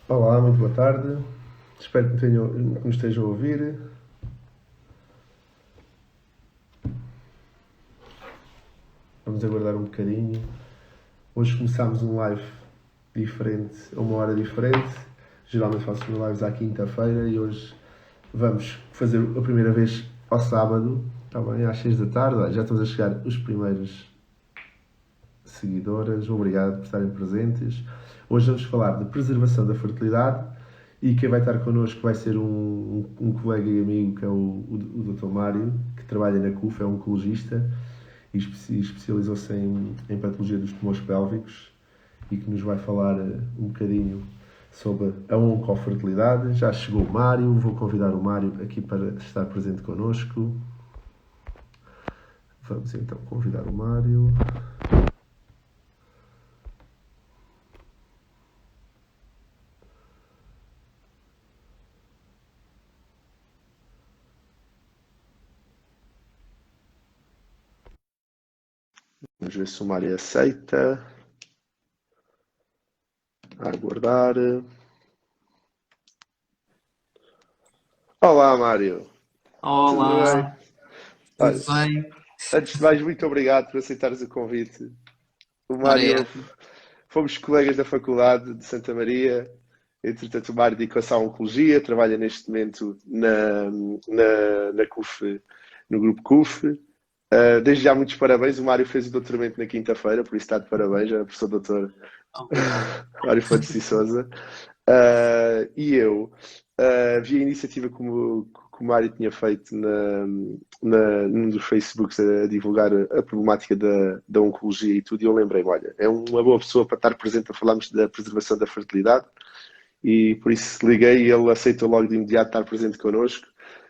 Olá, muito boa tarde. Espero que me estejam a ouvir. Vamos aguardar um bocadinho. Hoje começámos um live diferente, a uma hora diferente. Geralmente faço os meus lives à quinta-feira e hoje vamos fazer a primeira vez ao sábado, está bem, às 6 da tarde. Já estamos a chegar os primeiros seguidoras. Obrigado por estarem presentes. Hoje vamos falar de preservação da fertilidade e quem vai estar connosco vai ser um colega e amigo que é o Dr. Mário, que trabalha na CUF, é um oncologista e especializou-se em patologia dos tumores pélvicos e que nos vai falar um bocadinho sobre a oncofertilidade. Já chegou o Mário, vou convidar o Mário aqui para estar presente connosco. Vamos então convidar o Mário. Vamos ver se o Mário aceita. A aguardar. Olá, Mário. Tudo bem? Olá, tudo Olha, bem? antes de mais, muito obrigado por aceitares o convite. O Ora é, Mário, fomos colegas da Faculdade de Santa Maria. Entretanto, o Mário dedica-se à oncologia, trabalha neste momento na CUF, no grupo CUF. Desde já, muitos parabéns. O Mário fez o doutoramento na quinta-feira, por isso está de parabéns, já professor doutor obrigado. Mário Fontes e Sousa. E eu vi a iniciativa que o Mário tinha feito num dos Facebooks a divulgar a problemática da oncologia e tudo, e eu lembrei-me, olha, é uma boa pessoa para estar presente a falarmos da preservação da fertilidade, e por isso liguei e ele aceitou logo de imediato estar presente connosco.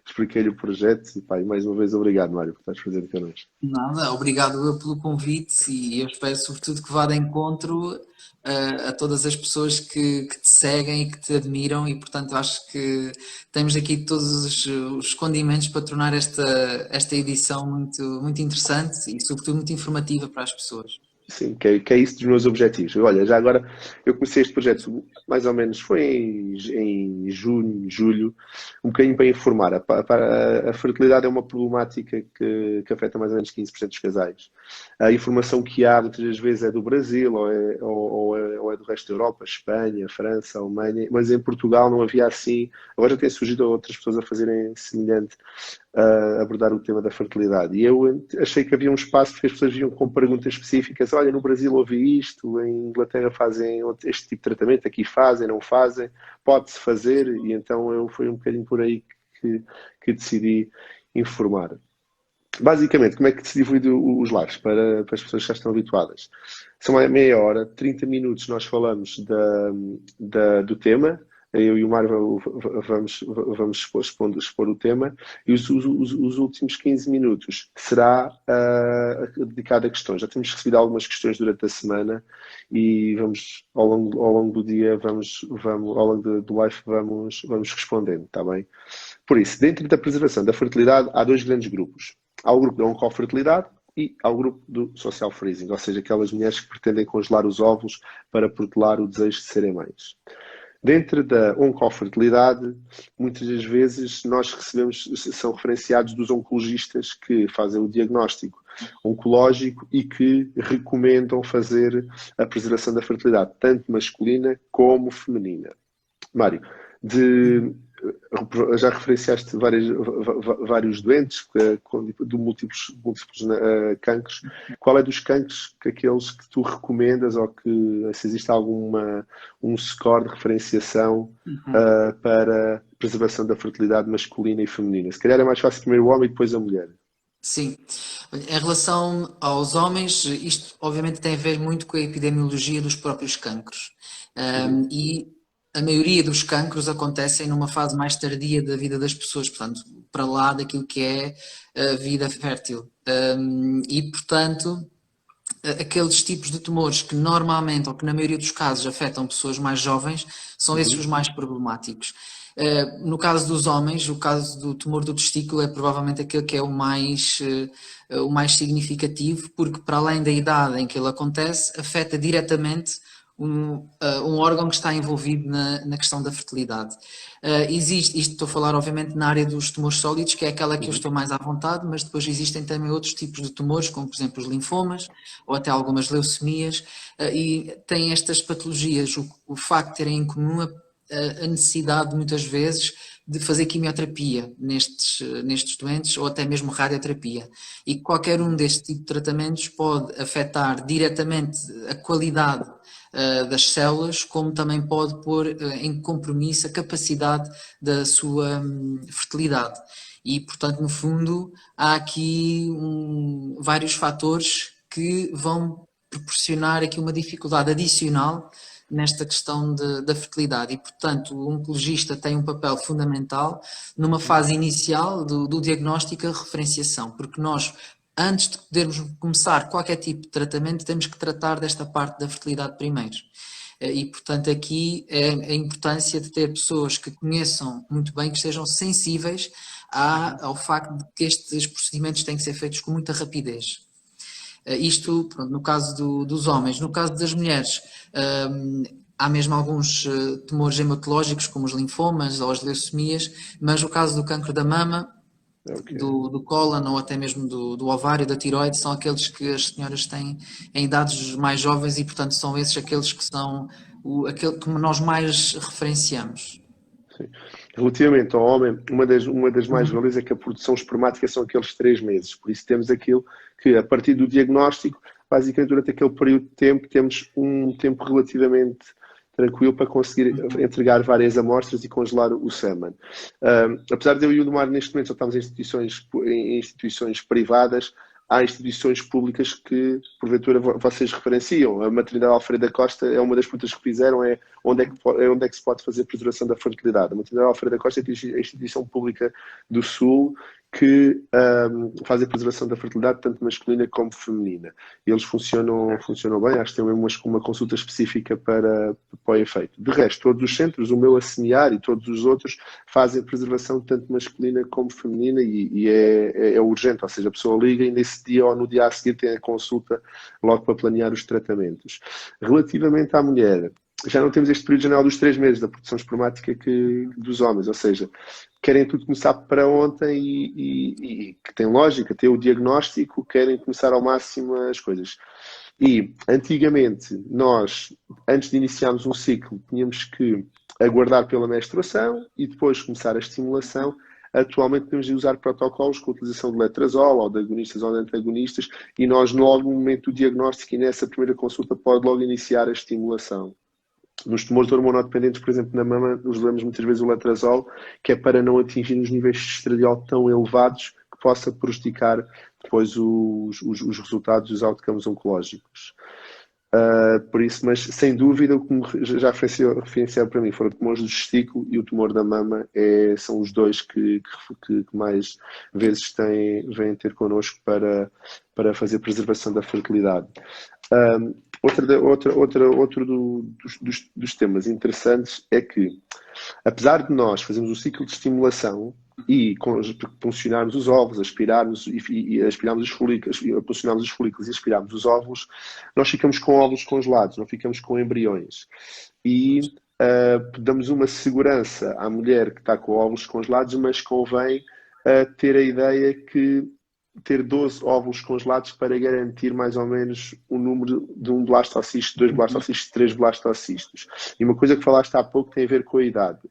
Expliquei-lhe o projeto e, pá, e mais uma vez obrigado, Mário, por estares presente connosco. Nada, obrigado eu pelo convite e eu espero sobretudo que vá de encontro a todas as pessoas que te seguem e que te admiram e portanto acho que temos aqui todos os condimentos para tornar esta edição muito interessante e sobretudo muito informativa para as pessoas. Sim, que é isso dos meus objetivos. Olha, já agora eu comecei este projeto mais ou menos foi em junho, julho, um bocadinho para informar. A fertilidade é uma problemática que afeta mais ou menos 15% dos casais. A informação que há muitas das vezes é do Brasil ou é do resto da Europa, Espanha, França, Alemanha, mas em Portugal não havia assim. Agora já têm surgido outras pessoas a fazerem semelhante, abordar o tema da fertilidade. E eu achei que havia um espaço que as pessoas vinham com perguntas específicas. Olha, no Brasil ouvi isto, em Inglaterra fazem este tipo de tratamento, aqui fazem, não fazem, pode-se fazer, e então eu fui um bocadinho por aí que decidi informar. Basicamente, como é que se divide os lives para as pessoas que já estão habituadas? São meia hora, 30 minutos nós falamos do tema, eu e o Mário vamos expor o tema, e os últimos 15 minutos será dedicado a questões. Já temos recebido algumas questões durante a semana e vamos, ao longo do dia, ao longo do live, vamos respondendo, está bem? Por isso, dentro da preservação da fertilidade, há dois grandes grupos. Há o grupo da oncofertilidade e há o grupo do social freezing, ou seja, aquelas mulheres que pretendem congelar os óvulos para protelar o desejo de serem mães. Dentro da oncofertilidade, muitas das vezes nós recebemos, são referenciados dos oncologistas que fazem o diagnóstico oncológico e que recomendam fazer a preservação da fertilidade, tanto masculina como feminina. Mário, de, já referenciaste vários doentes de múltiplos cancros. Qual é dos cancros que aqueles que tu recomendas ou que se existe um score de referenciação Uhum. para preservação da fertilidade masculina e feminina? Se calhar é mais fácil primeiro o homem e depois a mulher. Sim. Em relação aos homens, isto obviamente tem a ver muito com a epidemiologia dos próprios cancros. Uhum. E a maioria dos cancros acontecem numa fase mais tardia da vida das pessoas, portanto, para lá daquilo que é a vida fértil. E, portanto, aqueles tipos de tumores que normalmente, ou que na maioria dos casos afetam pessoas mais jovens, são esses os Uhum. mais problemáticos. No caso dos homens, o caso do tumor do testículo é provavelmente aquele que é o mais significativo, porque para além da idade em que ele acontece, afeta diretamente um órgão que está envolvido na questão da fertilidade. Existe, isto estou a falar obviamente na área dos tumores sólidos, que é aquela que eu estou mais à vontade, mas depois existem também outros tipos de tumores, como por exemplo os linfomas, ou até algumas leucemias, e têm estas patologias, o facto de terem em comum a necessidade muitas vezes de fazer quimioterapia nestes doentes ou até mesmo radioterapia. E qualquer um deste tipo de tratamentos pode afetar diretamente a qualidade das células, como também pode pôr em compromisso a capacidade da sua fertilidade. E, portanto, no fundo, há aqui vários fatores que vão proporcionar aqui uma dificuldade adicional nesta questão da fertilidade e, portanto, o oncologista tem um papel fundamental numa fase inicial do diagnóstico e referenciação, porque nós, antes de podermos começar qualquer tipo de tratamento, temos que tratar desta parte da fertilidade primeiro. E, portanto, aqui é a importância de ter pessoas que conheçam muito bem, que estejam sensíveis ao facto de que estes procedimentos têm que ser feitos com muita rapidez. Isto, pronto, no caso dos homens. No caso das mulheres, há mesmo alguns tumores hematológicos, como os linfomas ou as leucemias, mas o caso do cancro da mama, Ok. do cólon ou até mesmo do ovário, da tiroide, são aqueles que as senhoras têm em idades mais jovens e, portanto, são esses aqueles que são aquele que nós mais referenciamos. Sim. Relativamente ao homem, uma das mais-valias é que a produção espermática são aqueles 3 meses. Por isso temos aquilo que, a partir do diagnóstico, basicamente durante aquele período de tempo, temos um tempo relativamente tranquilo para conseguir entregar várias amostras e congelar o sêmen. Apesar de eu e o Domar neste momento só estamos em instituições privadas, há instituições públicas que, porventura, vocês referenciam. A maternidade Alfredo da Costa é uma das perguntas que fizeram, é onde é que se pode fazer a preservação da fertilidade. A maternidade Alfredo da Costa é a instituição pública do Sul que faz a preservação da fertilidade tanto masculina como feminina. E eles funcionam bem, acho que tem mesmo uma consulta específica para o efeito. De resto, todos os centros, o meu assemiar e todos os outros, fazem a preservação tanto masculina como feminina e é urgente, ou seja, a pessoa liga e nesse dia ou no dia a seguir tem a consulta logo para planear os tratamentos. Relativamente à mulher, já não temos este período janela dos 3 meses da produção espermática dos homens, ou seja, querem tudo começar para ontem e que tem lógica, ter o diagnóstico, querem começar ao máximo as coisas. E antigamente nós, antes de iniciarmos um ciclo, tínhamos que aguardar pela menstruação e depois começar a estimulação. Atualmente podemos usar protocolos com a utilização de letrozol ou de agonistas ou de antagonistas e nós logo no momento do diagnóstico e nessa primeira consulta pode logo iniciar a estimulação. Nos tumores hormonodependentes, por exemplo, na mama, usamos muitas vezes o letrozol, que é para não atingir os níveis de estradiol tão elevados que possa prejudicar depois os resultados dos outcomes oncológicos. Por isso, mas sem dúvida, o que já referenciaram para mim foram o tumor do testículo e o tumor da mama, são os dois que mais vezes vêm ter connosco para fazer preservação da fertilidade. Outro dos temas interessantes é que, apesar de nós fazermos o ciclo de estimulação e funcionarmos os óvulos, aspirarmos e aspirarmos os folículos, funcionarmos os folículos e aspirarmos os óvulos, nós ficamos com óvulos congelados, não ficamos com embriões. E damos uma segurança à mulher que está com óvulos congelados, mas convém ter a ideia que ter 12 óvulos congelados para garantir mais ou menos o número de um blastocisto, 2 blastocistos, 3 blastocistos. E uma coisa que falaste há pouco tem a ver com a idade.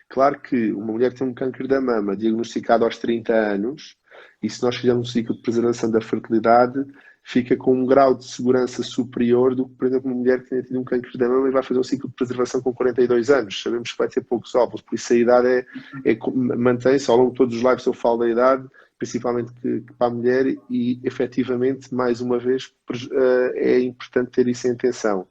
Claro que uma mulher que tem um câncer da mama diagnosticado aos 30 anos, e se nós fizermos um ciclo de preservação da fertilidade, fica com um grau de segurança superior do que, por exemplo, uma mulher que tenha tido um câncer da mama e vai fazer um ciclo de preservação com 42 anos. Sabemos que vai ter poucos óvulos, por isso a idade mantém-se. Ao longo de todos os lives eu falo da idade, principalmente que para a mulher, e efetivamente, mais uma vez, é importante ter isso em atenção.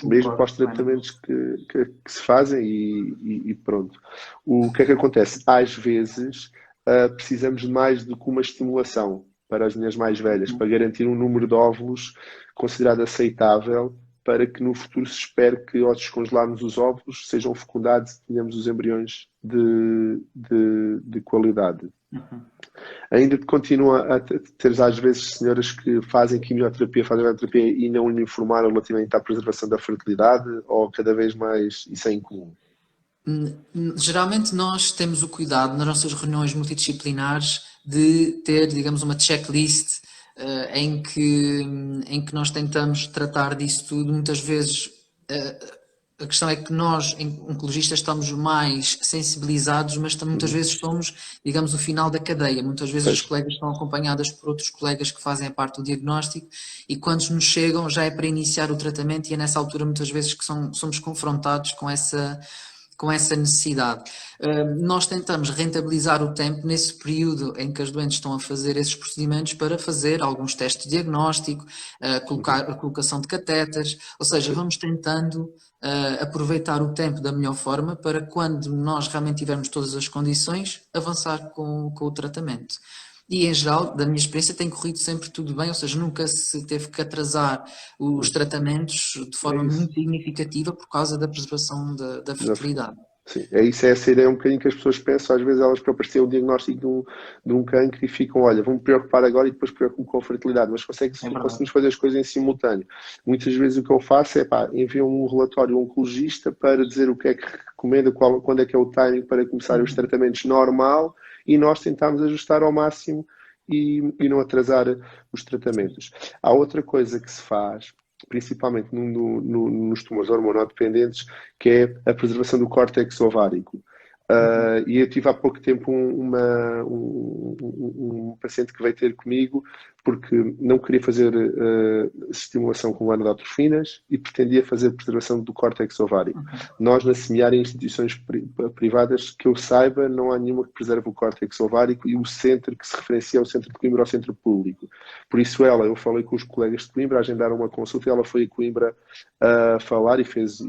Mesmo para os tratamentos que se fazem e pronto. O que é que acontece? Às vezes precisamos de mais do que uma estimulação para as mulheres mais velhas, para garantir um número de óvulos considerado aceitável para que no futuro se espere que ao descongelarmos os óvulos sejam fecundados e tenhamos os embriões de qualidade. Uhum. Ainda continua a ter às vezes senhoras que fazem quimioterapia, fazem radioterapia e não lhe informaram relativamente à preservação da fertilidade, ou cada vez mais isso é incomum? Geralmente nós temos o cuidado nas nossas reuniões multidisciplinares de ter, digamos, uma checklist em que nós tentamos tratar disso tudo. Muitas vezes a questão é que nós, oncologistas, estamos mais sensibilizados, mas muitas Uhum. vezes somos, digamos, o final da cadeia. Muitas vezes as Pois, colegas estão acompanhadas por outros colegas que fazem a parte do diagnóstico e quando nos chegam já é para iniciar o tratamento e é nessa altura muitas vezes que somos confrontados com essa necessidade. Nós tentamos rentabilizar o tempo nesse período em que as doentes estão a fazer esses procedimentos para fazer alguns testes de diagnóstico, uhum. a colocação de catéteres, ou seja, Pois, vamos tentando aproveitar o tempo da melhor forma para quando nós realmente tivermos todas as condições, avançar com o tratamento. E em geral, da minha experiência, tem corrido sempre tudo bem, ou seja, nunca se teve que atrasar os uhum. tratamentos de É forma isso. muito significativa por causa da preservação da Da fertilidade. Sim, é isso, é essa ideia um bocadinho que as pessoas pensam, às vezes elas próprias têm o diagnóstico de um cancro e ficam, olha, vou-me preocupar agora e depois preocupo com a fertilidade, mas É verdade. conseguimos fazer as coisas em simultâneo. Muitas vezes o que eu faço é, pá, envio um relatório a um oncologista para dizer o que é que recomenda, quando é que é o timing para começar os Uhum. tratamentos normal e nós tentamos ajustar ao máximo e não atrasar os tratamentos. Há outra coisa que se faz, principalmente nos tumores hormonodependentes, que é a preservação do córtex ovárico. Uhum. E eu tive há pouco tempo um paciente que veio ter comigo porque não queria fazer estimulação com gonadotrophinas e pretendia fazer preservação do córtex ovárico. Uhum. Nós, na SEMIAR, em instituições privadas, que eu saiba, não há nenhuma que preserve o córtex ovárico e o centro que se referencia é o centro de Coimbra ao centro público. Por isso eu falei com os colegas de Coimbra, agendaram uma consulta e ela foi a Coimbra a falar e fez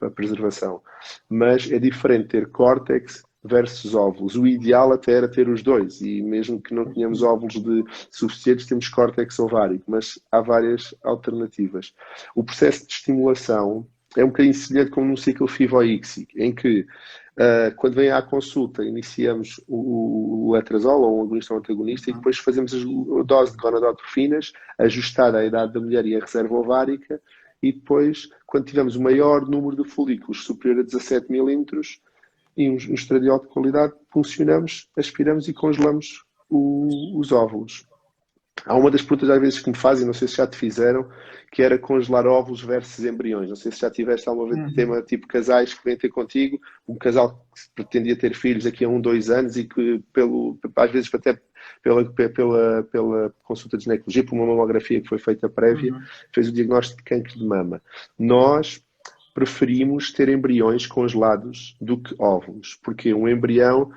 a preservação. Mas é diferente ter córtex versus óvulos. O ideal até era ter os dois, e mesmo que não tenhamos óvulos suficientes, temos córtex ovárico, mas há várias alternativas. O processo de estimulação é um bocadinho semelhante como no ciclo FIV-ICSI, em que quando vem à consulta, iniciamos o letrozol ou um agonista ou antagonista e Uhum. depois fazemos a dose de gonadotrophinas ajustada à idade da mulher e à reserva ovárica e depois, quando tivermos o maior número de folículos superior a 17 milímetros e um estradiol de qualidade, funcionamos, aspiramos e congelamos os óvulos. Há uma das perguntas às vezes que me fazem, não sei se já te fizeram, que era congelar óvulos versus embriões. Não sei se já tiveste alguma vez Uhum. tema tipo casais que vêm ter contigo, um casal que pretendia ter filhos daqui a 1, 2 anos e que às vezes até pela consulta de ginecologia, por uma mamografia que foi feita prévia, Uhum. fez o diagnóstico de câncer de mama. Nós preferimos ter embriões congelados do que óvulos, porque um embrião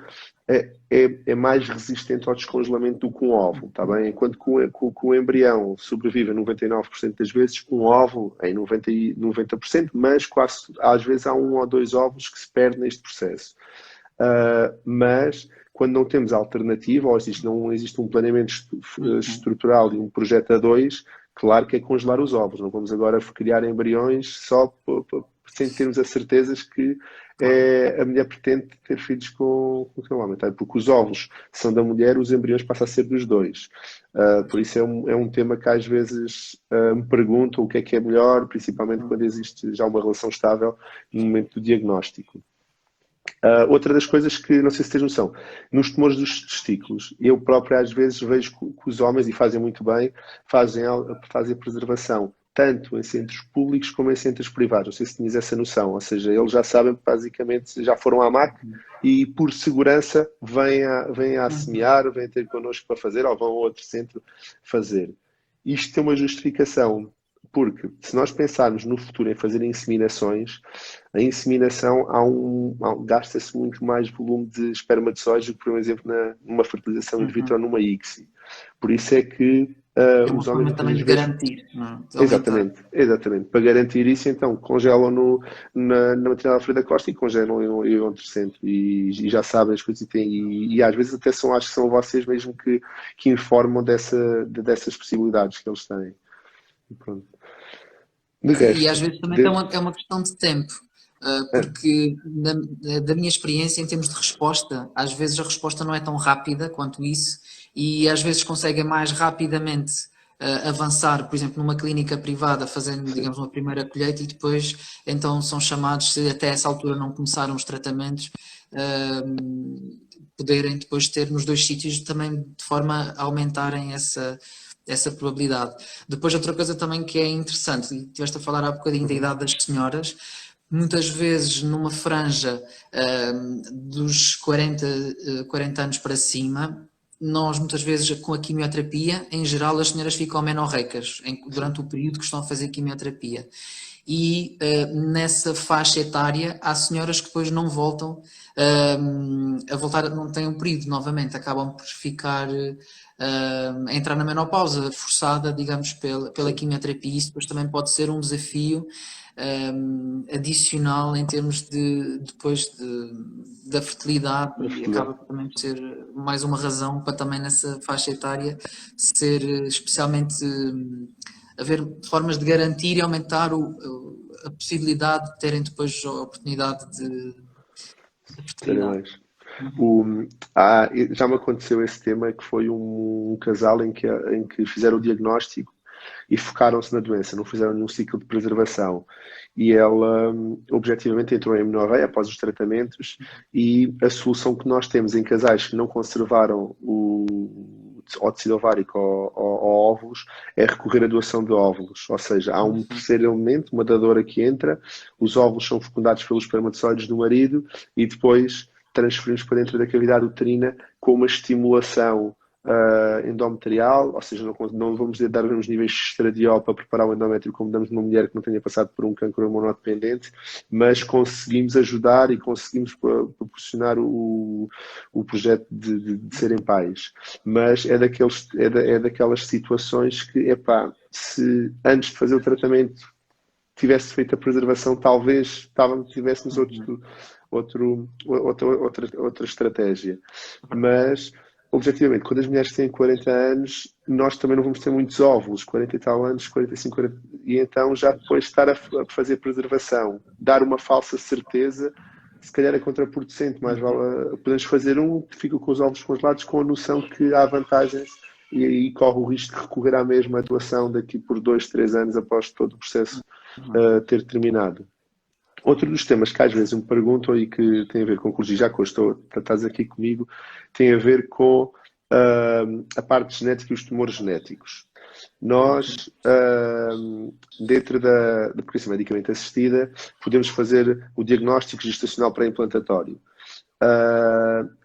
é mais resistente ao descongelamento do que um óvulo, tá bem? Enquanto que o embrião sobrevive a 99% das vezes, um óvulo em 90%, mas quase, às vezes há 1 ou 2 óvulos que se perdem neste processo. Mas quando não temos alternativa, ou não existe um planeamento Uhum. estrutural e um projeto a dois, claro que é congelar os óvulos. Não vamos agora criar embriões só sem termos a certezas que Claro. a mulher pretende ter filhos com o seu homem. Tá? Porque os óvulos são da mulher, os embriões passam a ser dos dois. Por isso é um tema que às vezes me perguntam o que é melhor, principalmente quando Uhum. existe já uma relação estável no momento do diagnóstico. Outra das coisas que, não sei se tens noção, nos tumores dos testículos, eu próprio às vezes vejo que os homens, e fazem muito bem, fazem preservação, tanto em centros públicos como em centros privados. Não sei se tinhas essa noção, ou seja, eles já sabem, basicamente, já foram à MAC e, por segurança, vêm a Uhum. semear, vêm ter connosco para fazer, ou vão a outro centro fazer. Isto tem uma justificação, porque se nós pensarmos no futuro em fazer inseminações, a inseminação gasta-se muito mais volume de espermatozoides do que, por exemplo, numa fertilização in vitro ou Uhum. numa ICSI. Por isso é que É uma os homens forma muitas também das de vezes. garantir, não é? De aumentar. Exatamente. Para garantir isso, então, congelam na maternidade Alfredo da Costa e congelam em outro centro. E já sabem as coisas e às vezes até acho que são vocês mesmo que informam dessas possibilidades que eles têm. E pronto. De Sim, e às resto, vezes também é uma questão de tempo. porque da minha experiência em termos de resposta, às vezes a resposta não é tão rápida quanto isso e às vezes conseguem mais rapidamente avançar, por exemplo, numa clínica privada, fazendo, digamos, uma primeira colheita e depois então são chamados, se até essa altura não começaram os tratamentos, poderem depois ter nos dois sítios também de forma a aumentarem essa probabilidade. Depois outra coisa também que é interessante, e estiveste a falar há bocadinho da idade das senhoras, muitas vezes numa franja dos 40 anos para cima, nós muitas vezes com a quimioterapia, em geral as senhoras ficam amenorreicas durante o período que estão a fazer quimioterapia. E nessa faixa etária há senhoras que depois não voltam a voltar, não têm um período novamente, acabam por ficar a entrar na menopausa forçada, digamos, pela quimioterapia. Isso depois também pode ser um desafio adicional em termos da fertilidade e acaba também por ser mais uma razão para também nessa faixa etária ser especialmente haver formas de garantir e aumentar a possibilidade de terem depois a oportunidade de fertilidade. Já me aconteceu esse tema que foi um casal em que fizeram o diagnóstico e focaram-se na doença, não fizeram nenhum ciclo de preservação. E ela, objetivamente, entrou em amenorreia após os tratamentos e a solução que nós temos em casais que não conservaram o tecido ovárico ou óvulos é recorrer à doação de óvulos. Ou seja, há um terceiro elemento, uma dadora que entra, os óvulos são fecundados pelos espermatozoides do marido e depois transferimos para dentro da cavidade uterina com uma estimulação endometrial, ou seja, não vamos dar uns níveis de estradiol para preparar o endométrio como damos numa mulher que não tenha passado por um cancro hormonodependente, mas conseguimos ajudar e conseguimos proporcionar o projeto de serem pais. Mas é daquelas situações que, se antes de fazer o tratamento tivesse feito a preservação, talvez tivéssemos outra estratégia. Mas objetivamente, quando as mulheres têm 40 anos, nós também não vamos ter muitos óvulos, 40 e tal anos, 45, 40, e então já depois estar a fazer preservação, dar uma falsa certeza, se calhar é contraproducente, mas podemos fazer que fica com os óvulos congelados com a noção que há vantagens e aí corre o risco de recorrer à mesma atuação daqui por 2, 3 anos após todo o processo ter terminado. Outro dos temas que às vezes me perguntam e que tem a ver com oncologia, já que hoje estás aqui comigo, tem a ver com a parte genética e os tumores genéticos. Nós, dentro da progressão medicamente assistida, podemos fazer o diagnóstico gestacional pré-implantatório.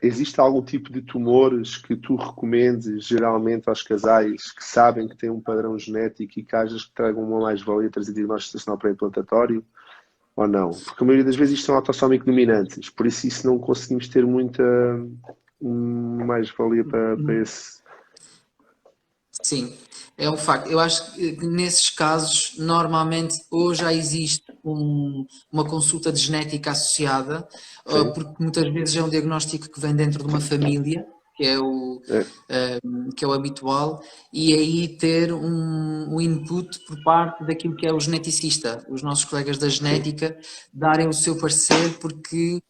Existe algum tipo de tumores que tu recomendes geralmente aos casais que sabem que têm um padrão genético e que achas que tragam uma mais-valia trazer diagnóstico gestacional pré-implantatório? Ou não? Porque a maioria das vezes isto são autossómico dominantes, por isso não conseguimos ter muita mais-valia para esse. Sim, é um facto. Eu acho que nesses casos, normalmente, ou já existe uma consulta de genética associada, porque muitas vezes é um diagnóstico que vem dentro de uma família, que é o habitual, e aí ter um input por parte daquilo que é o geneticista, os nossos colegas da genética, darem o seu parecer, porque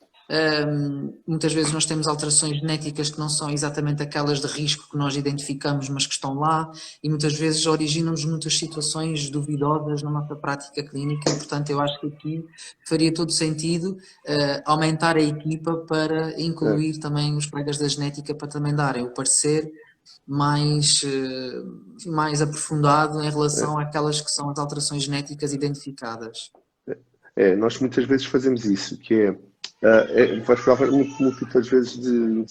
muitas vezes nós temos alterações genéticas que não são exatamente aquelas de risco que nós identificamos, mas que estão lá, e muitas vezes originam-nos muitas situações duvidosas na nossa prática clínica, e portanto eu acho que aqui faria todo sentido aumentar a equipa para incluir também os colegas da genética para também darem o parecer mais aprofundado em relação àquelas que são as alterações genéticas identificadas. Nós muitas vezes fazemos isso, que vai falar múltiplas vezes de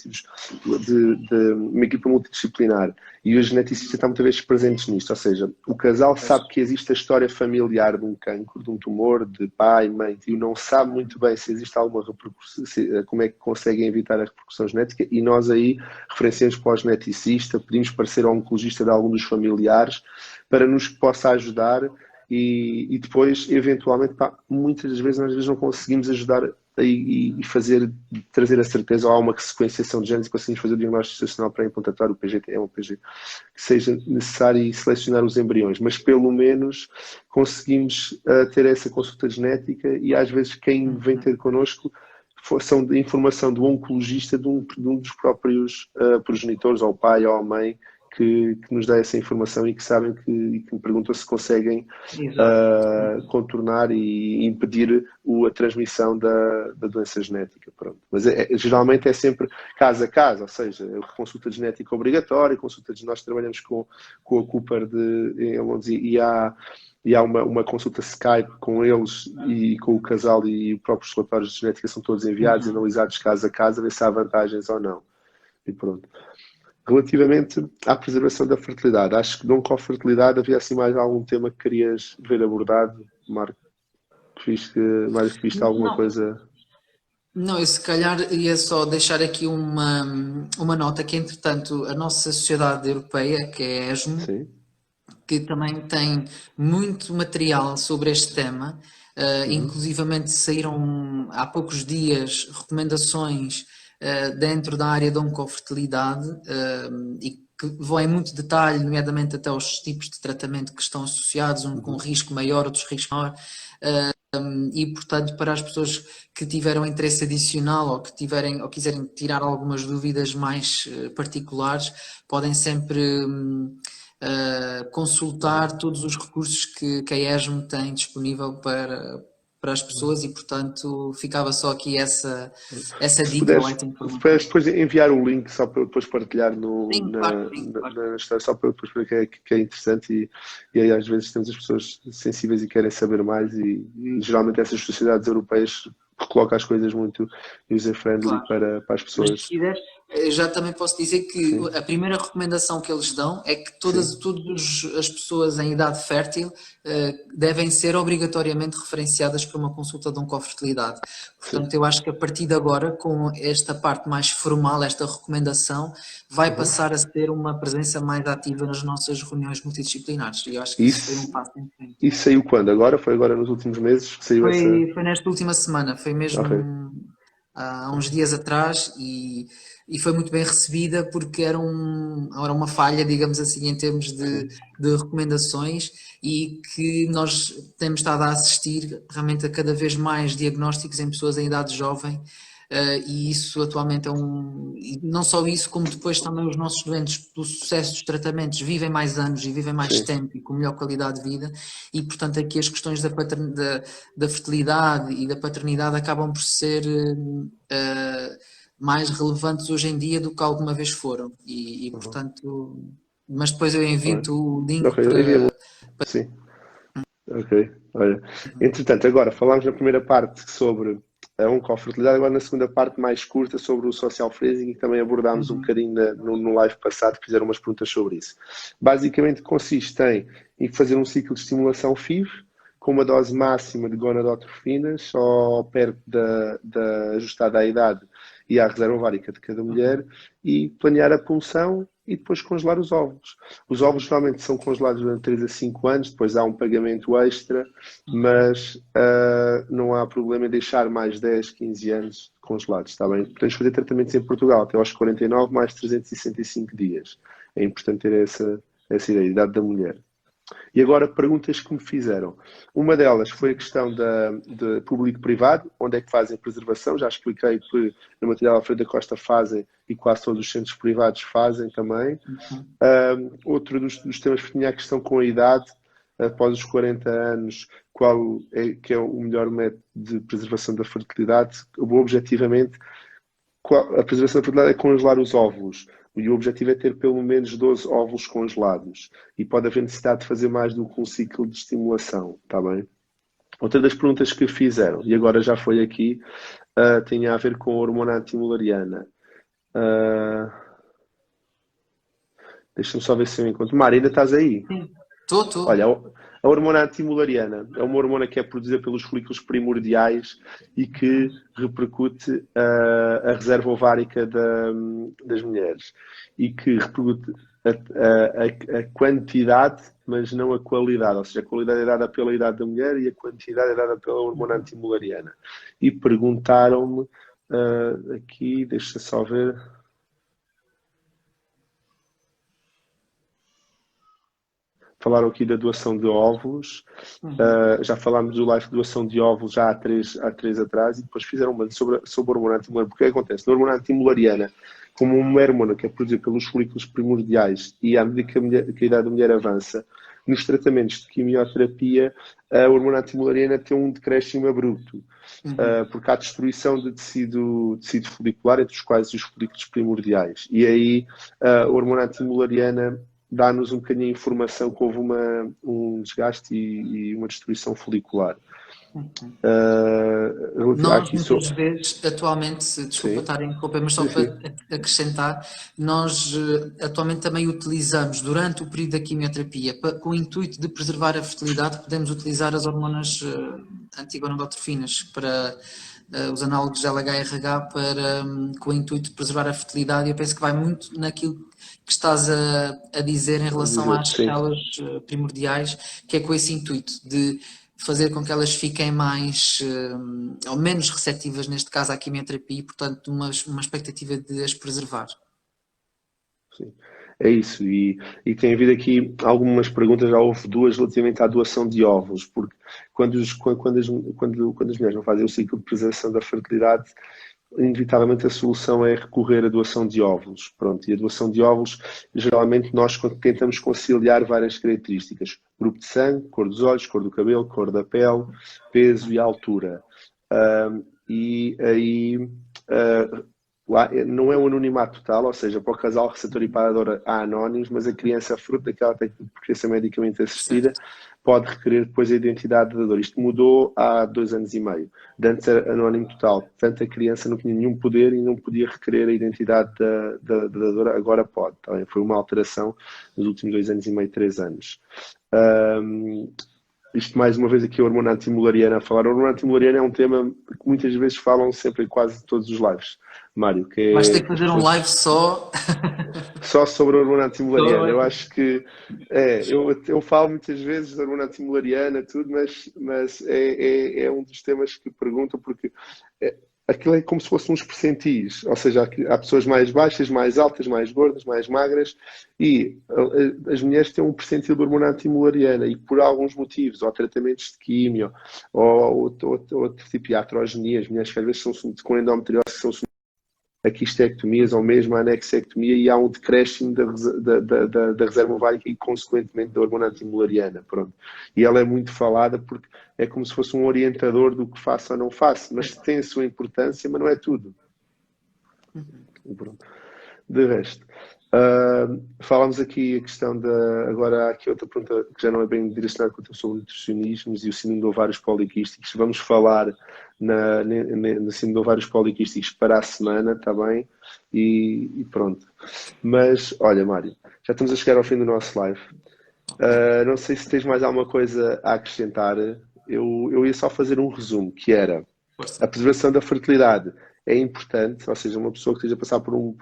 uma equipa multidisciplinar e o geneticista está muitas vezes presentes nisto, ou seja, o casal sabe que existe a história familiar de um cancro, de um tumor, de pai, mãe, tio, não sabe muito bem se existe alguma repercussão, como é que conseguem evitar a repercussão genética e nós aí referenciamos para o geneticista, pedimos parecer ao oncologista de algum dos familiares para nos possa ajudar. E depois, eventualmente, muitas das vezes, nós não conseguimos ajudar trazer a certeza, ou há uma sequenciação de genes e conseguimos fazer o diagnóstico gestacional pré-implantatório, o PGT, é um PG, que seja necessário e selecionar os embriões, mas pelo menos conseguimos ter essa consulta genética e às vezes quem vem ter connosco são de informação do oncologista de um dos próprios progenitores, ou o pai ou a mãe, que nos dá essa informação e que sabem que me perguntam se conseguem contornar e impedir a transmissão da doença genética. Pronto. Mas geralmente é sempre caso a caso, ou seja, consulta genética obrigatória, nós trabalhamos com a Cooper em Londres e há uma consulta Skype com eles e com o casal, e os próprios relatórios de genética são todos enviados e analisados caso a caso, a ver se há vantagens ou não. E pronto. Relativamente à preservação da fertilidade, acho que não com a fertilidade havia assim mais algum tema que querias ver abordado, Marco? Mais que viste alguma coisa? Não, eu se calhar ia só deixar aqui uma nota que, entretanto, a nossa sociedade europeia, que é a ESMO, Sim. que também tem muito material sobre este tema, inclusivamente saíram há poucos dias recomendações dentro da área da oncofertilidade e que vão em muito detalhe, nomeadamente até os tipos de tratamento que estão associados, um com risco maior, outros risco maior, e portanto para as pessoas que tiveram interesse adicional ou que quiserem tirar algumas dúvidas mais particulares, podem sempre consultar todos os recursos que a ESMO tem disponível para as pessoas, e portanto ficava só aqui essa Se dica ou puderes, essa informação. depois enviar o link só para eu depois partilhar Sim, claro, sim, claro. na história, só para eu depois ver que é interessante e aí às vezes temos as pessoas sensíveis e querem saber mais e geralmente essas sociedades europeias colocam as coisas muito user-friendly Claro. para as Mas pessoas. se quiseres, já também posso dizer que Sim. a primeira recomendação que eles dão é que todas as pessoas em idade fértil devem ser obrigatoriamente referenciadas para uma consulta de oncofertilidade. Portanto, eu acho que a partir de agora, com esta parte mais formal, esta recomendação, vai passar a ser uma presença mais ativa nas nossas reuniões multidisciplinares. E eu acho que isso foi um passo em frente. Isso saiu quando? Agora? Foi agora nos últimos meses que saiu essa... Foi nesta última semana, foi mesmo há uns dias atrás, e foi muito bem recebida porque era uma falha, digamos assim, em termos de recomendações, e que nós temos estado a assistir realmente a cada vez mais diagnósticos em pessoas em idade jovem. E isso atualmente e não só isso, como depois também os nossos doentes, pelo sucesso dos tratamentos, vivem mais anos e vivem mais tempo e com melhor qualidade de vida, e portanto aqui as questões da fertilidade e da paternidade acabam por ser mais relevantes hoje em dia do que alguma vez foram, e portanto, mas depois eu envio-te o link para... Sim. Ok, olha. Entretanto, agora falámos na primeira parte sobre a oncofertilidade, agora na segunda parte mais curta sobre o social freezing, e também abordámos um bocadinho no live passado, que fizeram umas perguntas sobre isso. Basicamente consiste em fazer um ciclo de estimulação FIV com uma dose máxima de gonadotrofinas, só perto da ajustada à idade e à reserva ovárica de cada mulher, e planear a punção e depois congelar os óvulos. Os óvulos geralmente são congelados durante 3 a 5 anos, depois há um pagamento extra, mas não há problema em deixar mais 10, 15 anos congelados, está bem? Podemos fazer tratamentos em Portugal até aos 49 mais 365 dias. É importante ter essa ideia, a idade da mulher. E agora, perguntas que me fizeram. Uma delas foi a questão de público-privado, onde é que fazem preservação. Já expliquei que no material Alfredo da Costa fazem e quase todos os centros privados fazem também. Outro dos temas que tinha a questão com a idade, após os 40 anos, qual é que é o melhor método de preservação da fertilidade? Objetivamente, a preservação da fertilidade é congelar os óvulos. E o objetivo é ter pelo menos 12 óvulos congelados. E pode haver necessidade de fazer mais do que um ciclo de estimulação, está bem? Outra das perguntas que fizeram, e agora já foi aqui, tinha a ver com a hormona antimulariana. Deixa-me só ver se eu encontro. Mara, ainda estás aí? Sim, estou. Olha, a hormona antimulariana é uma hormona que é produzida pelos folículos primordiais e que repercute a reserva ovárica das mulheres e que repercute a quantidade, mas não a qualidade. Ou seja, a qualidade é dada pela idade da mulher e a quantidade é dada pela hormona antimulariana. E perguntaram-me aqui, deixa só ver. Falaram aqui da doação de óvulos. Já falámos do live de doação de óvulos já há três atrás e depois fizeram uma sobre a hormona antimulariana. Porque o que acontece? Na hormona antimulariana, como uma hormona que é produzida pelos folículos primordiais e à medida que a idade da mulher avança, nos tratamentos de quimioterapia, a hormona antimulariana tem um decréscimo abrupto. Porque há destruição de tecido folicular, entre os quais os folículos primordiais. E aí a hormona antimulariana dá-nos um bocadinho a informação que houve um desgaste e uma destruição folicular. Nós muitas vezes, atualmente, desculpa Sim, estar a interromper, mas só sim, para sim. acrescentar, nós atualmente também utilizamos, durante o período da quimioterapia, com o intuito de preservar a fertilidade, podemos utilizar as hormonas antigonadotrofinas para os análogos de LHRH com o intuito de preservar a fertilidade, e eu penso que vai muito naquilo que estás a dizer em Vou relação dizer, às sim. células primordiais, que é com esse intuito de fazer com que elas fiquem mais ou menos receptivas, neste caso, à quimioterapia, e, portanto, uma expectativa de as preservar. Sim. É isso, e tem havido aqui algumas perguntas, já houve duas relativamente à doação de óvulos, porque quando as mulheres não fazem o ciclo de preservação da fertilidade, inevitavelmente a solução é recorrer à doação de óvulos. Pronto, e a doação de óvulos, geralmente nós tentamos conciliar várias características: grupo de sangue, cor dos olhos, cor do cabelo, cor da pele, peso e altura. E aí lá não é um anonimato total, ou seja, para o casal receptor e parador há anónimos, mas a criança, fruto daquela procriação medicamente assistida, Certo. pode requerer depois a identidade da dor. Isto mudou há 2 anos e meio. De antes era anónimo total, portanto a criança não tinha nenhum poder e não podia requerer a identidade da dadora, agora pode. Tá bem? Foi uma alteração nos últimos 2 anos e meio, 3 anos. Isto mais uma vez aqui a hormona antimulariana a falar. A hormona antimulariana é um tema que muitas vezes falam sempre em quase todos os lives, Mário, que Vais ter é que as fazer um pessoas live só. só sobre a hormona antimulariana. Eu Só- acho que eu falo muitas vezes da hormona antimulariana, tudo, mas é um dos temas que perguntam, porque é, aquilo é como se fossem uns percentis, ou seja, há pessoas mais baixas, mais altas, mais gordas, mais magras, e as mulheres têm um percentil de hormona antimulariana e por alguns motivos, ou tratamentos de químio, ou outro tipo de iatrogenia, as mulheres que às vezes são com endometriose, que são a quistectomias ou mesmo a anexectomia, e há um decréscimo da reserva ovárica e, consequentemente, da hormona antimulariana. Pronto. E ela é muito falada porque é como se fosse um orientador do que faço ou não faço, mas tem a sua importância, mas não é tudo. E pronto. De resto, falámos aqui a questão da. Agora há aqui outra pergunta que já não é bem direcionada quanto sobre nutricionismos e o síndrome de ovários poliquísticos. Vamos falar no síndrome de ovários poliquísticos para a semana, está bem? E pronto. Mas, olha, Mário, já estamos a chegar ao fim do nosso live. Não sei se tens mais alguma coisa a acrescentar. Eu ia só fazer um resumo, que era Força. a preservação da fertilidade é importante, ou seja, uma pessoa que esteja a passar por uma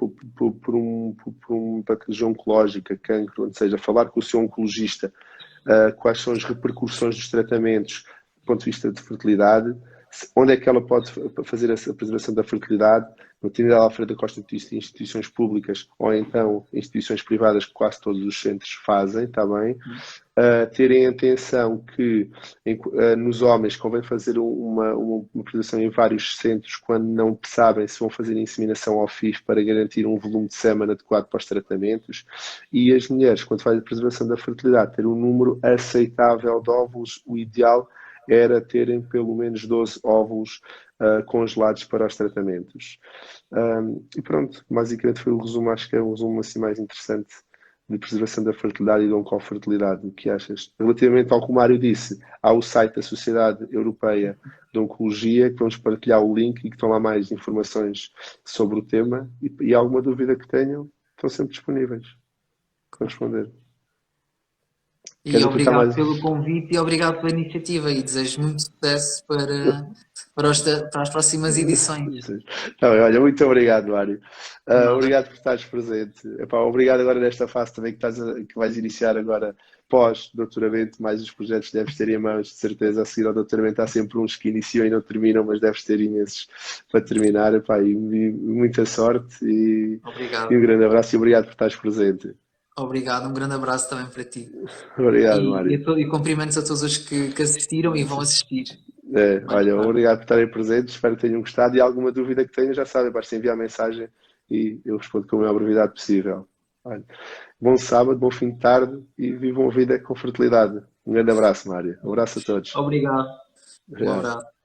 patologia oncológica, cancro, onde seja, falar com o seu oncologista quais são as repercussões dos tratamentos do ponto de vista de fertilidade, onde é que ela pode fazer a preservação da fertilidade, no Trinidad Alfredo da Costa, instituições públicas ou então instituições privadas, que quase todos os centros fazem, está bem? Terem atenção que nos homens convém fazer uma preservação em vários centros quando não sabem se vão fazer inseminação ao FIV para garantir um volume de sêmen adequado para os tratamentos, e as mulheres, quando fazem a preservação da fertilidade, ter um número aceitável de óvulos. O ideal era terem pelo menos 12 óvulos congelados para os tratamentos. E pronto, basicamente foi o resumo, acho que é o resumo assim mais interessante de preservação da fertilidade e da oncofertilidade. O que achas? Relativamente ao que o Mário disse, há o site da Sociedade Europeia de Oncologia, que vamos partilhar o link e que estão lá mais informações sobre o tema, e alguma dúvida que tenham, estão sempre disponíveis para responder. E Queres acrescentar obrigado mais? pelo convite e obrigado pela iniciativa e desejo muito sucesso para as próximas edições. Tá bem, olha, muito obrigado, Mário. Nada. Obrigado por estares presente. Epá, obrigado agora nesta fase também que vais iniciar agora pós-doutoramento, mais os projetos que deves ter em mãos, de certeza. A seguir ao doutoramento há sempre uns que iniciam e não terminam, mas deves ter imensos para terminar. Epá, e muita sorte e um Obrigado. grande abraço e obrigado por estares presente. Obrigado. Um grande abraço também para ti. Obrigado, Mário. E cumprimentos a todos os que assistiram e vão assistir mais Olha, tarde. obrigado por estarem presentes, espero que tenham gostado e alguma dúvida que tenham, já sabem, basta enviar mensagem e eu respondo com a maior brevidade possível. Olha, bom sábado, bom fim de tarde e vivam a vida com fertilidade. Um grande abraço, Mário. Um abraço a todos. Obrigado. Um Obrigado. abraço.